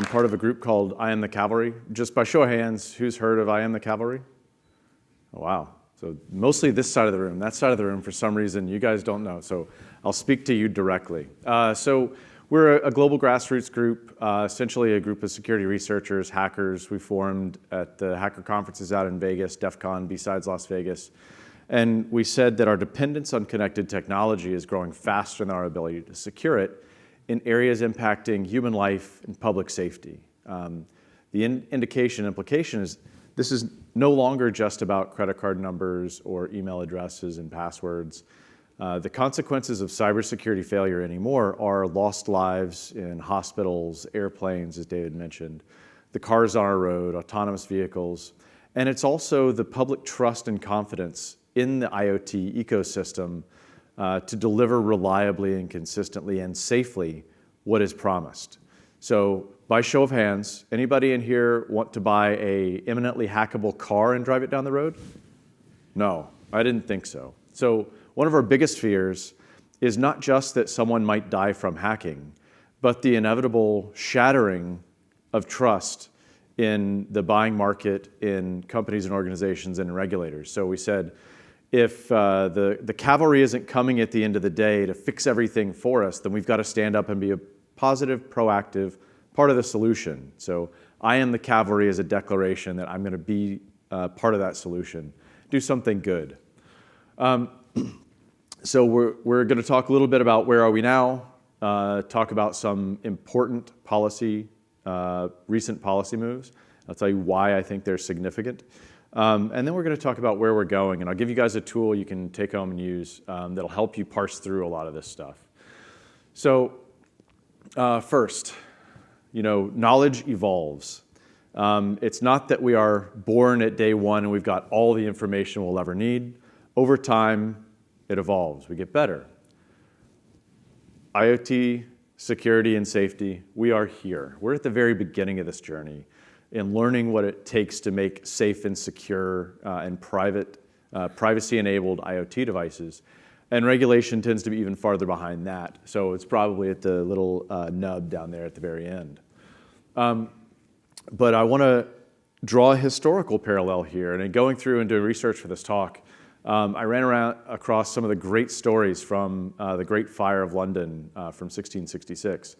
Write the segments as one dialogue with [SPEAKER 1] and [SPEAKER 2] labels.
[SPEAKER 1] part of a group called I Am the Cavalry. Just by show of hands, who's heard of I Am the Cavalry? Oh, wow. So mostly this side of the room. That side of the room, for some reason, you guys don't know. So I'll speak to you directly. So we're a global grassroots group, essentially a group of security researchers, hackers. We formed at the hacker conferences out in Vegas, DEF CON, besides Las Vegas. And we said that our dependence on connected technology is growing faster than our ability to secure it in areas impacting human life and public safety. The implication is this is no longer just about credit card numbers or email addresses and passwords. The consequences of cybersecurity failure anymore are lost lives in hospitals, airplanes, as David mentioned, the cars on our road, autonomous vehicles, and it's also the public trust and confidence in the IoT ecosystem to deliver reliably and consistently and safely what is promised. So by show of hands, anybody in here want to buy a imminently hackable car and drive it down the road? No, I didn't think so. So one of our biggest fears is not just that someone might die from hacking, but the inevitable shattering of trust in the buying market, in companies and organizations and regulators. So we said, if the cavalry isn't coming at the end of the day to fix everything for us, then we've got to stand up and be a positive, proactive part of the solution. So I am the cavalry as a declaration that I'm going to be part of that solution. Do something good. So we're going to talk a little bit about where are we now, talk about some important policy, recent policy moves. I'll tell you why I think they're significant. And then we're going to talk about where we're going, and I'll give you guys a tool you can take home and use that'll help you parse through a lot of this stuff. So first, knowledge evolves. It's not that we are born at day one and we've got all the information we'll ever need. Over time, it evolves. We get better. IoT, security, and safety, we are here. We're at the very beginning of this journey in learning what it takes to make safe and secure and privacy-enabled IoT devices. And regulation tends to be even farther behind that. So it's probably at the little nub down there at the very end. But I want to draw a historical parallel here. And in going through and doing research for this talk, I ran across some of the great stories from the Great Fire of London from 1666.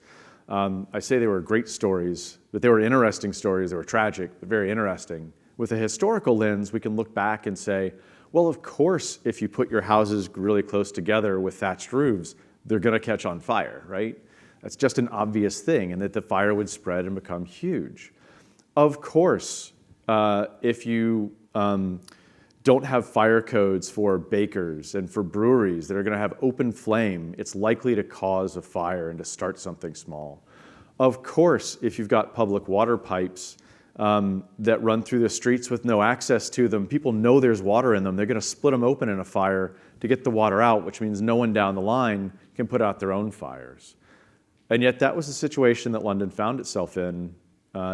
[SPEAKER 1] I say they were great stories, but they were interesting stories. They were tragic, but very interesting. With a historical lens, we can look back and say, well, of course, if you put your houses really close together with thatched roofs, they're going to catch on fire, right? That's just an obvious thing, and that the fire would spread and become huge. Of course, if you don't have fire codes for bakers and for breweries that are going to have open flame, it's likely to cause a fire and to start something small. Of course, if you've got public water pipes that run through the streets with no access to them, people know there's water in them. They're going to split them open in a fire to get the water out, which means no one down the line can put out their own fires. And yet that was the situation that London found itself in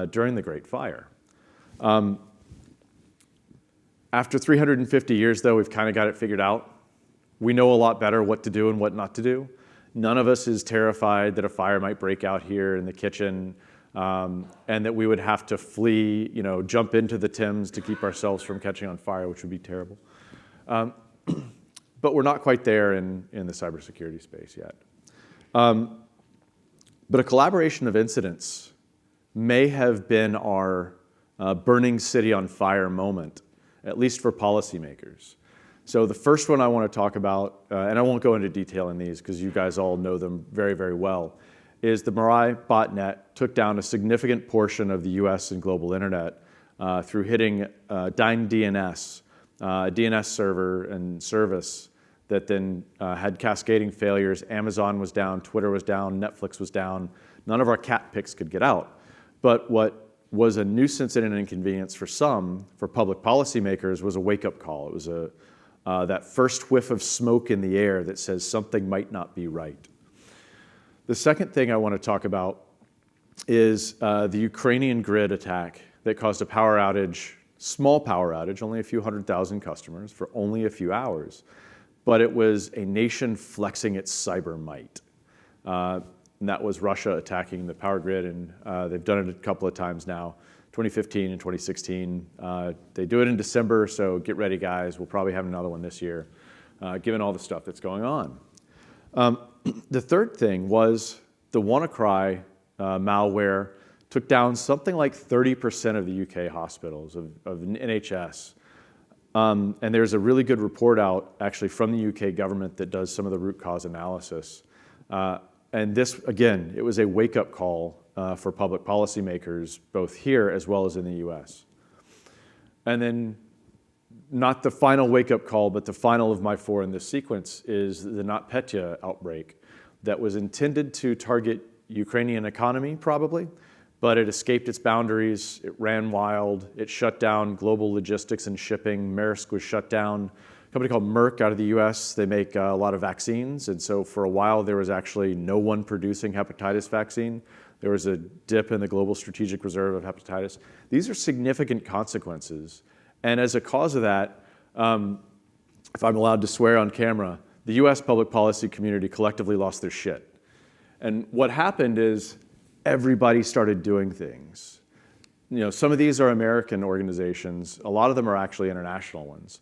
[SPEAKER 1] during the Great Fire. After 350 years, though, we've kind of got it figured out. We know a lot better what to do and what not to do. None of us is terrified that a fire might break out here in the kitchen and that we would have to flee, jump into the Thames to keep ourselves from catching on fire, which would be terrible. But we're not quite there in the cybersecurity space yet. But a collaboration of incidents may have been our burning city on fire moment, at least for policymakers. So the first one I want to talk about, and I won't go into detail in these because you guys all know them very, very well, is the Mirai botnet took down a significant portion of the US and global internet through hitting Dyn DNS, a DNS server and service that then had cascading failures. Amazon was down, Twitter was down, Netflix was down. None of our cat pics could get out. But what was a nuisance and an inconvenience for some, for public policymakers, was a wake-up call. It was that first whiff of smoke in the air that says something might not be right. The second thing I want to talk about is the Ukrainian grid attack that caused a power outage, small power outage, only a few 100,000 customers for only a few hours. But it was a nation flexing its cyber might. and that was Russia attacking the power grid, and they've done it a couple of times now, 2015 and 2016. They do it in December, so get ready, guys. We'll probably have another one this year, given all the stuff that's going on. The third thing was the WannaCry malware took down something like 30% of the UK hospitals, of NHS. And there's a really good report out, actually, from the UK government that does some of the root cause analysis. And this, again, it was a wake-up call for public policymakers, both here as well as in the US. And then, not the final wake-up call, but the final of my 4 in this sequence is the NotPetya outbreak that was intended to target Ukrainian economy, probably, but it escaped its boundaries, it ran wild, it shut down global logistics and shipping. Maersk was shut down. A company called Merck out of the US, they make a lot of vaccines, and so for a while there was actually no one producing hepatitis vaccine. There was a dip in the global strategic reserve of hepatitis. These are significant consequences, and as a cause of that, if I'm allowed to swear on camera, the US public policy community collectively lost their shit. And what happened is everybody started doing things. You know, some of these are American organizations. A lot of them are actually international ones.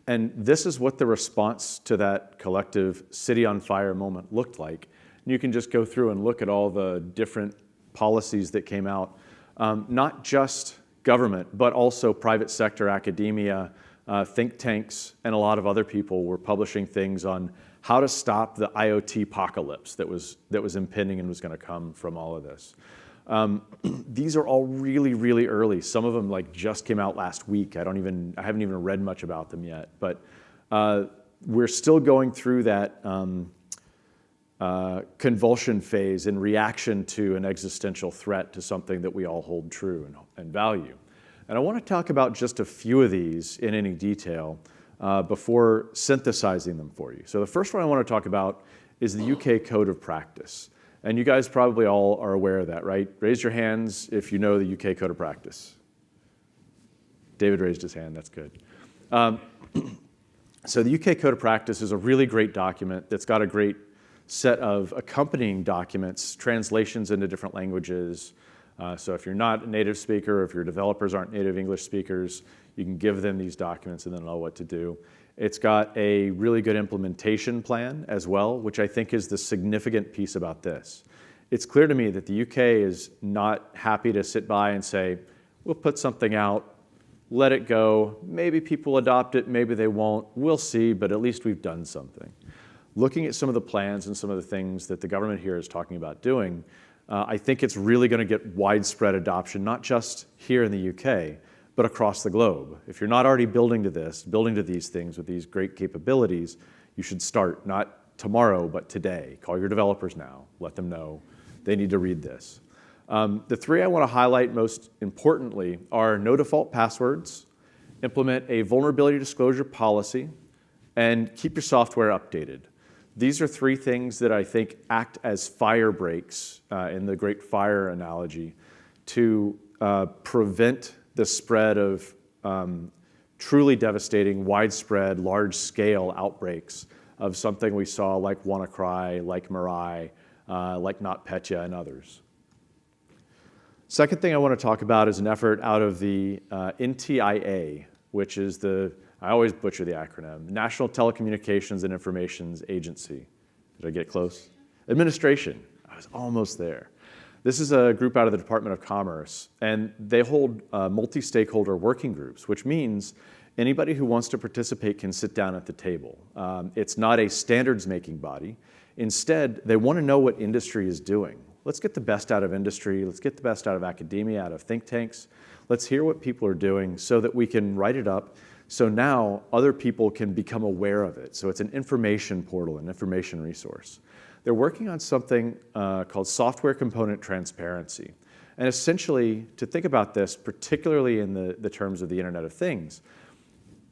[SPEAKER 1] And this is what the response to that collective city on fire moment looked like. And you can just go through and look at all the different policies that came out, not just government, but also private sector, academia, think tanks, and a lot of other people were publishing things on how to stop the IoT apocalypse that was impending and was going to come from all of this. These are all really, really early. Some of them like just came out last week. I haven't even read much about them yet. But we're still going through that convulsion phase in reaction to an existential threat to something that we all hold true and value. And I want to talk about just a few of these in any detail before synthesizing them for you. So the first one I want to talk about is the UK Code of Practice. And you guys probably all are aware of that, right? Raise your hands if you know the UK Code of Practice. David raised his hand, that's good. So the UK Code of Practice is a really great document that's got a great set of accompanying documents, translations into different languages. So if you're not a native speaker, or if your developers aren't native English speakers, you can give them these documents and they'll know what to do. It's got a really good implementation plan as well, which I think is the significant piece about this. It's clear to me that the UK is not happy to sit by and say, we'll put something out, let it go, maybe people adopt it, maybe they won't, we'll see, but at least we've done something. Looking at some of the plans and some of the things that the government here is talking about doing, I think it's really going to get widespread adoption, not just here in the UK, but across the globe. If you're not already building to these things with these great capabilities, you should start, not tomorrow, but today. Call your developers now, let them know they need to read this. The 3 I want to highlight most importantly are no default passwords, implement a vulnerability disclosure policy, and keep your software updated. These are 3 things that I think act as fire breaks in the Great Fire analogy to prevent the spread of truly devastating, widespread, large-scale outbreaks of something we saw like WannaCry, like Mirai, like NotPetya, and others. Second thing I want to talk about is an effort out of the NTIA, which is I always butcher the acronym, National Telecommunications and Information Agency. Did I get close? Administration. I was almost there. This is a group out of the Department of Commerce, and they hold multi-stakeholder working groups, which means anybody who wants to participate can sit down at the table. It's not a standards-making body. Instead, they want to know what industry is doing. Let's get the best out of industry. Let's get the best out of academia, out of think tanks. Let's hear what people are doing so that we can write it up so now other people can become aware of it. So it's an information portal, an information resource. They're working on something called software component transparency. And essentially, to think about this, particularly in the terms of the Internet of Things,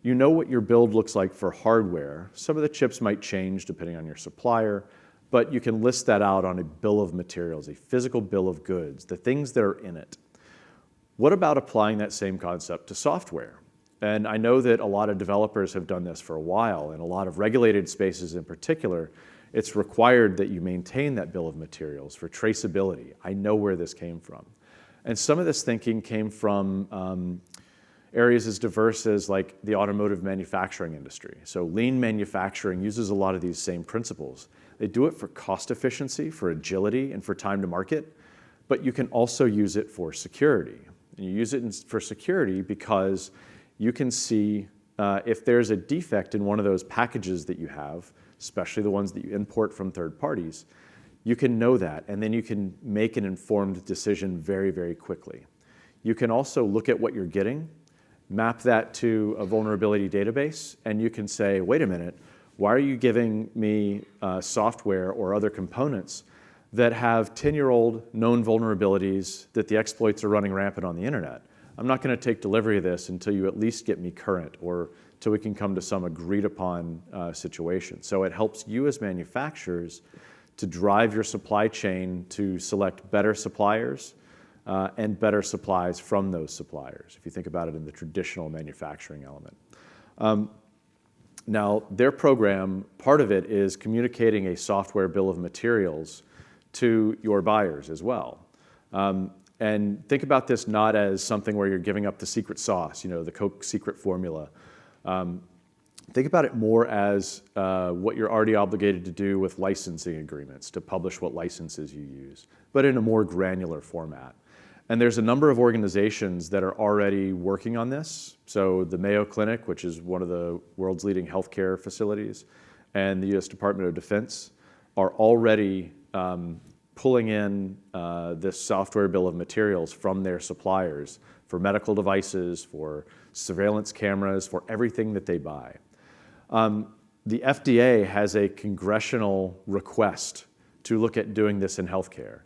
[SPEAKER 1] you know what your build looks like for hardware. Some of the chips might change depending on your supplier, but you can list that out on a bill of materials, a physical bill of goods, the things that are in it. What about applying that same concept to software? And I know that a lot of developers have done this for a while, and a lot of regulated spaces in particular. it's required that you maintain that bill of materials for traceability. I know where this came from. And some of this thinking came from areas as diverse as like the automotive manufacturing industry. So lean manufacturing uses a lot of these same principles. They do it for cost efficiency, for agility, and for time to market, but you can also use it for security. And you use it for security because you can see if there's a defect in one of those packages that you have, especially the ones that you import from third parties, you can know that, and then you can make an informed decision very, very quickly. You can also look at what you're getting, map that to a vulnerability database, and you can say, wait a minute, why are you giving me software or other components that have 10-year-old known vulnerabilities that the exploits are running rampant on the internet? I'm not going to take delivery of this until you at least get me current or till we can come to some agreed upon situation. So it helps you as manufacturers to drive your supply chain to select better suppliers and better supplies from those suppliers, if you think about it in the traditional manufacturing element. Now, their program, part of it is communicating a software bill of materials to your buyers as well. And think about this not as something where you're giving up the secret sauce, you know, the Coke secret formula. Think about it more as what you're already obligated to do with licensing agreements to publish what licenses you use, but in a more granular format. And there's a number of organizations that are already working on this. So the Mayo Clinic, which is one of the world's leading healthcare facilities, and the US Department of Defense are already pulling in this software bill of materials from their suppliers for medical devices, for surveillance cameras, for everything that they buy. The FDA has a congressional request to look at doing this in healthcare.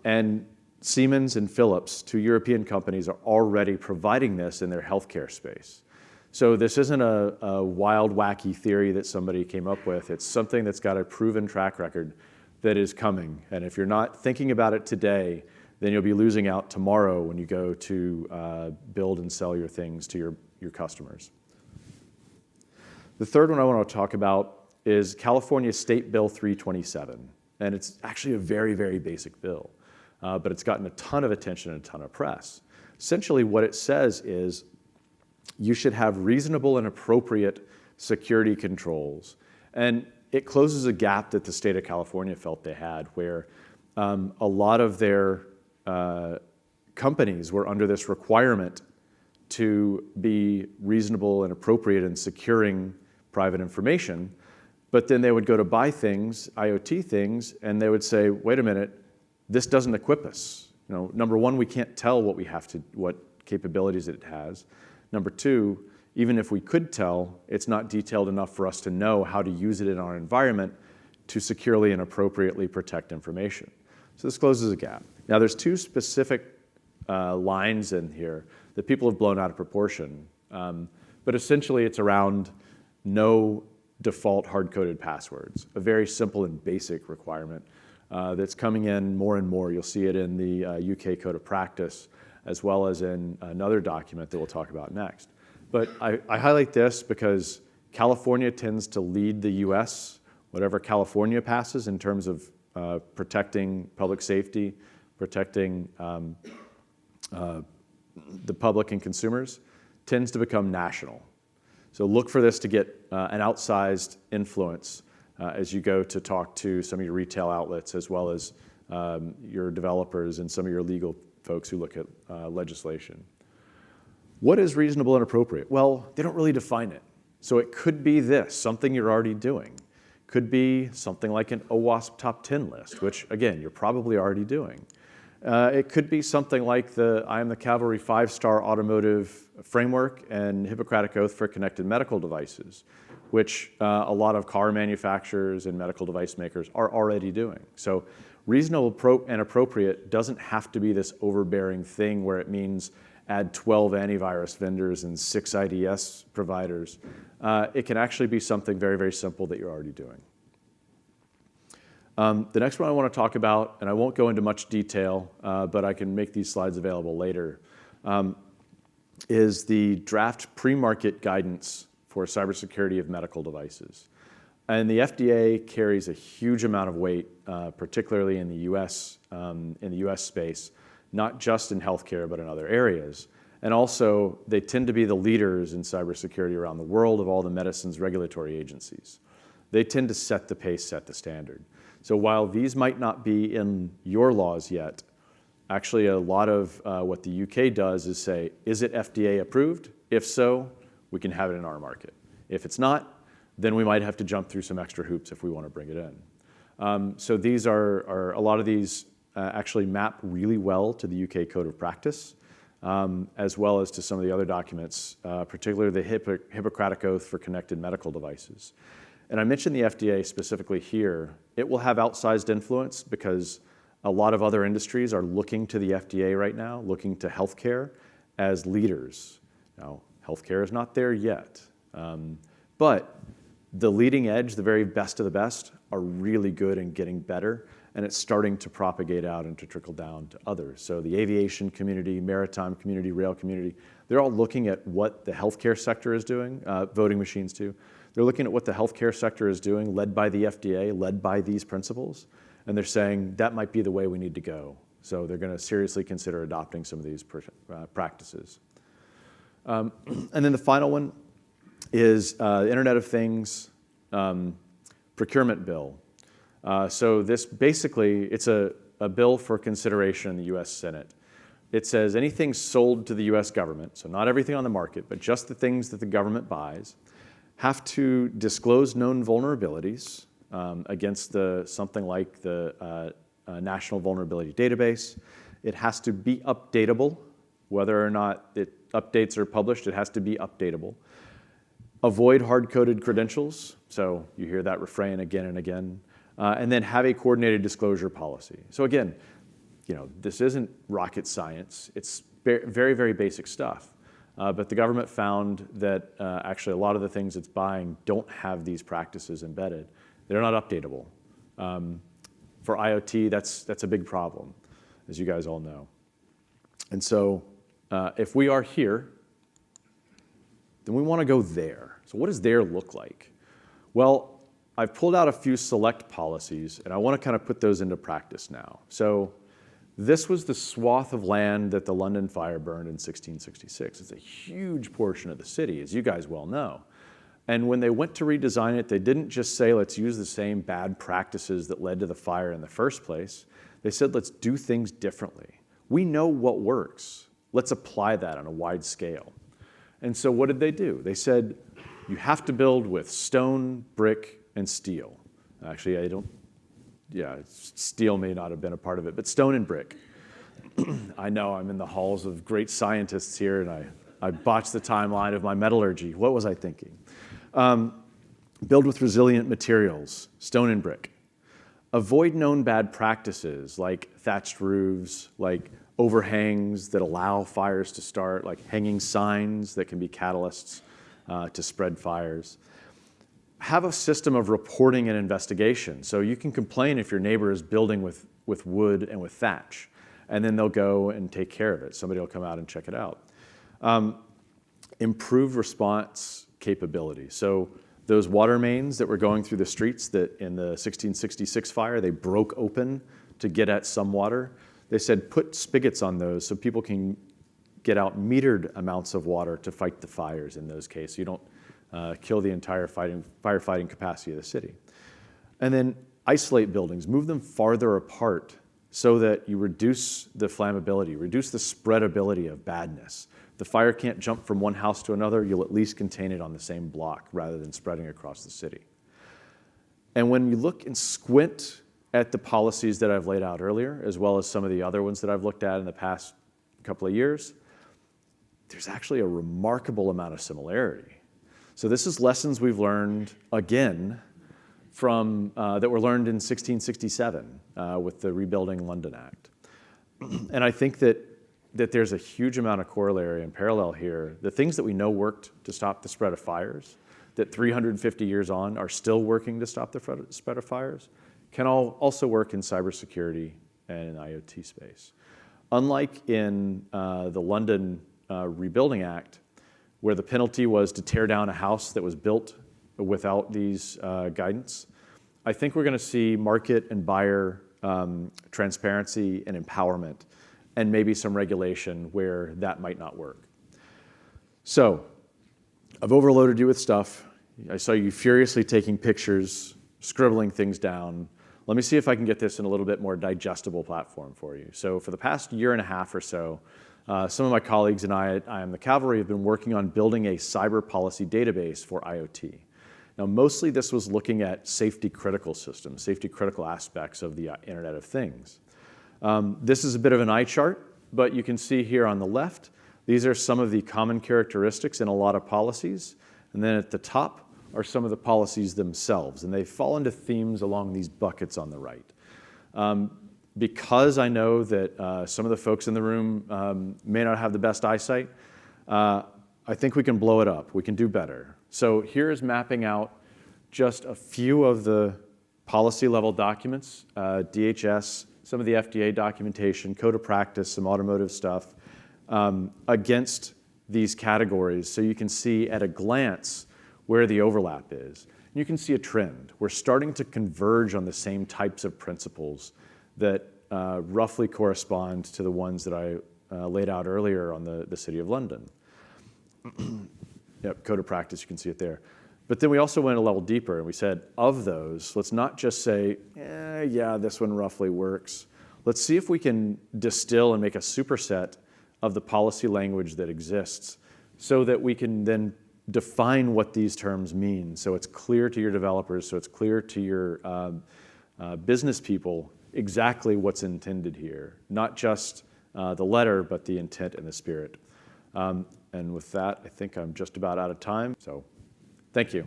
[SPEAKER 1] And Siemens and Philips, two European companies, are already providing this in their healthcare space. So this isn't a wild, wacky theory that somebody came up with. It's something that's got a proven track record that is coming. And if you're not thinking about it today, then you'll be losing out tomorrow when you go to build and sell your things to your customers. The third one I want to talk about is California State Bill 327. And it's actually a very, very basic bill. But it's gotten a ton of attention and a ton of press. Essentially what it says is you should have reasonable and appropriate security controls. And it closes a gap that the state of California felt they had, where a lot of their companies were under this requirement to be reasonable and appropriate in securing private information. But then they would go to buy things, IoT things, and they would say, wait a minute, this doesn't equip us. You know, number one, we can't tell what capabilities it has. Number two, even if we could tell, it's not detailed enough for us to know how to use it in our environment to securely and appropriately protect information. So this closes a gap. Now there's two specific lines in here that people have blown out of proportion. But essentially it's around no default hard-coded passwords, a very simple and basic requirement that's coming in more and more. You'll see it in the UK Code of Practice, as well as in another document that we'll talk about next. But I highlight this because California tends to lead the US, whatever California passes in terms of protecting public safety, protecting the public and consumers, tends to become national. So look for this to get an outsized influence as you go to talk to some of your retail outlets, as well as your developers and some of your legal folks who look at legislation. What is reasonable and appropriate? Well, they don't really define it. So it could be this, something you're already doing. Could be something like an OWASP top 10 list, which again, you're probably already doing. It could be something like the I am the Cavalry 5-star automotive framework and Hippocratic Oath for connected medical devices, which a lot of car manufacturers and medical device makers are already doing. So reasonable and appropriate doesn't have to be this overbearing thing where it means add 12 antivirus vendors and 6 IDS providers. It can actually be something very, very simple that you're already doing. The next one I want to talk about, and I won't go into much detail, but I can make these slides available later, is the draft pre-market guidance for cybersecurity of medical devices. And the FDA carries a huge amount of weight, particularly in the US space, not just in healthcare, but in other areas. And also, they tend to be the leaders in cybersecurity around the world of all the medicines regulatory agencies. They tend to set the pace, set the standard. So while these might not be in your laws yet, actually a lot of what the UK does is say, is it FDA approved? If so, we can have it in our market. If it's not, then we might have to jump through some extra hoops if we want to bring it in. So these are a lot of these actually map really well to the UK Code of Practice, as well as to some of the other documents, particularly the Hippocratic Oath for connected medical devices. And I mentioned the FDA specifically here. It will have outsized influence because a lot of other industries are looking to the FDA right now, looking to healthcare as leaders. Now, healthcare is not there yet, but the leading edge, the very best of the best, are really good and getting better, and it's starting to propagate out and to trickle down to others. So the aviation community, maritime community, rail community, they're all looking at what the healthcare sector is doing, voting machines too. They're looking at what the healthcare sector is doing, led by the FDA, led by these principles, and they're saying that might be the way we need to go. So they're going to seriously consider adopting some of these practices. And then the final one is Internet of Things procurement bill. So this basically, it's a bill for consideration in the US Senate. It says anything sold to the US government, so not everything on the market, but just the things that the government buys, have to disclose known vulnerabilities against something like the National Vulnerability Database. It has to be updatable. Whether or not updates are published, it has to be updatable. Avoid hard-coded credentials, so you hear that refrain again and again, and then have a coordinated disclosure policy. So again, this isn't rocket science. It's very, very basic stuff. But the government found that actually a lot of the things it's buying don't have these practices embedded. They're not updatable. For IoT, that's a big problem, as you guys all know. And so if we are here, then we want to go there. So what does there look like? Well, I've pulled out a few select policies, and I want to kind of put those into practice now. So this was the swath of land that the London fire burned in 1666. It's a huge portion of the city, as you guys well know. And when they went to redesign it, they didn't just say, let's use the same bad practices that led to the fire in the first place. They said, let's do things differently. We know what works. Let's apply that on a wide scale. And so what did they do? They said, you have to build with stone, brick, and steel. Actually, steel may not have been a part of it, but stone and brick. I know I'm in the halls of great scientists here, and I botched the timeline of my metallurgy. What was I thinking? Build with resilient materials, stone and brick. Avoid known bad practices like thatched roofs, like overhangs that allow fires to start, like hanging signs that can be catalysts to spread fires. Have a system of reporting and investigation. So you can complain if your neighbor is building with wood and with thatch, and then they'll go and take care of it. Somebody will come out and check it out. Improve response capability. So those water mains that were going through the streets that in the 1666 fire, they broke open to get at some water. They said put spigots on those so people can get out metered amounts of water to fight the fires in those cases. You don't kill the entire firefighting capacity of the city. And then isolate buildings, move them farther apart so that you reduce the flammability, reduce the spreadability of badness. The fire can't jump from one house to another, you'll at least contain it on the same block rather than spreading across the city. And when you look and squint at the policies that I've laid out earlier, as well as some of the other ones that I've looked at in the past couple of years, there's actually a remarkable amount of similarity. So this is lessons we've learned, again, from that were learned in 1667 with the Rebuilding London Act. And I think that there's a huge amount of corollary and parallel here. The things that we know worked to stop the spread of fires, that 350 years on are still working to stop the spread of fires, can also work in cybersecurity and in the IoT space. Unlike in the London Rebuilding Act, where the penalty was to tear down a house that was built without these guidance. I think we're going to see market and buyer transparency and empowerment, and maybe some regulation where that might not work. So I've overloaded you with stuff. I saw you furiously taking pictures, scribbling things down. Let me see if I can get this in a little bit more digestible platform for you. So for the past year and a half or so, some of my colleagues and I am the Cavalry have been working on building a cyber policy database for IoT. Now, mostly this was looking at safety critical systems, safety critical aspects of the Internet of Things. This is a bit of an eye chart, but you can see here on the left, these are some of the common characteristics in a lot of policies. And then at the top are some of the policies themselves, and they fall into themes along these buckets on the right. Because I know that some of the folks in the room may not have the best eyesight, I think we can blow it up. We can do better. So here is mapping out just a few of the policy level documents, DHS, some of the FDA documentation, code of practice, some automotive stuff, against these categories. So you can see at a glance where the overlap is. And you can see a trend. We're starting to converge on the same types of principles that roughly correspond to the ones that I laid out earlier on the City of London. Yep, code of practice, you can see it there. But then we also went a level deeper and we said, of those, let's not just say, yeah, this one roughly works. Let's see if we can distill and make a superset of the policy language that exists so that we can then define what these terms mean. So it's clear to your developers, so it's clear to your business people exactly what's intended here. Not just the letter, but the intent and the spirit. And with that, I think I'm just about out of time. So thank you.